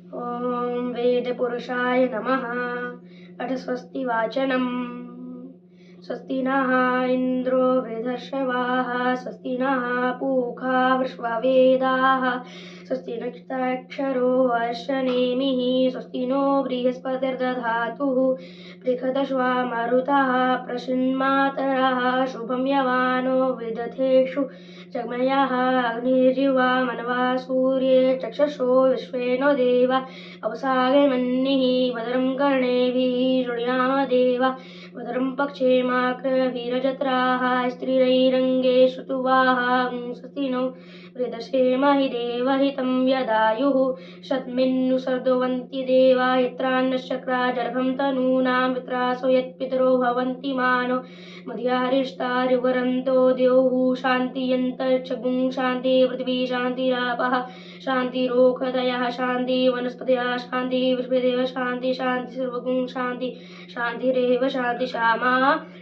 ॐ वेदपुरुषाय नमः। अथ स्वस्ति वाचनम्। स्वस्ति नः इन्द्रो वृद्धश्रवाः, स्वस्ति नः पूषा विश्ववेदाः, स्वस्ति नक्षत्रो अश्वनेमिः, स्वस्ति नो बृहस्पतिर्दधातुः, बृहदश्वा मरुतः प्रशिन्मातरः, शुभं यवानो विदथेषु जग्मयः, अग्निर्युवा मनवा सूर्ये चक्षुषो विश्वेनो देवा, अवसागमन्निः भद्रं कर्णेभिः शृणुयाम देवा, भद्रं पक्षेमाक्रभिरजत्राः स्त्रिरैरङ्गे श्रुतुवाः, स्वस्ति नो वृद्धसेमहि देवहितं यदायुः, शतमिन्नु सर्दोवन्ति देवा यत्रान्नश्चक्राजर्भं तनूनां वित्रासो यत्पितरो भवन्ति मानो मध्यारिष्टारिवरन्तो द्यौः शान्तियन्तरिक्षगुं शान्ति पृथिवी शान्तिरापः शान्तिरोषधयः शान्ति वनस्पतयः शान्ति विश्वेदेव शान्ति शान्ति सर्वगुं शान्ति शान्तिरेव शान्ति श्यामा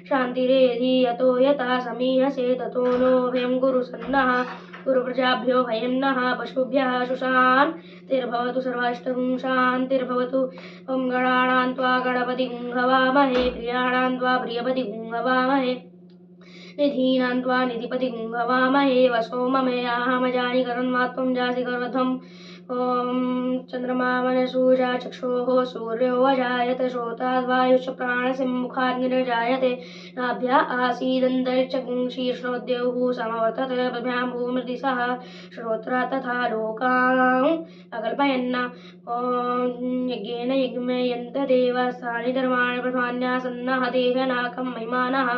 शान्तिरेधि यतो यथा समीहसे ततो नो भयं गुरुसन्नः गुरुप्रजाभ्यो भयं नः पशुभ्यः सुशान्तिर्भवतु सर्वाष्टगुं शान्तिर्भवतु। ॐ गणानां त्वा गणपतिं हवामहे प्रियाणां त्वा प्रियपतिं हवामहे निधीनां त्वा निधिपतिं हवामहे वसो ममेयाहमजानि कर्णमात्वं जासि गर्वध्वम्। ॐ चन्द्रमा मनसूजा चक्षोः सूर्यो अजायत श्रोताद्वायुश्च प्राणसिंमुखाग्निर्जायते नाभ्या आसीदन्तरिक्षगुं शीर्षोद्यौः समवर्तत पृथिव्यां भूमिर्दिशः श्रोत्रा तथा लोकान् अकल्पयन्। ॐ यज्ञेन यज्ञमयन्त देवास्तानि धर्माणि प्रधान्यासन्नः देहनाकं महिमानः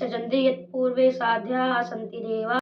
सजन्ति यत्पूर्वे साध्याः सन्ति देवा।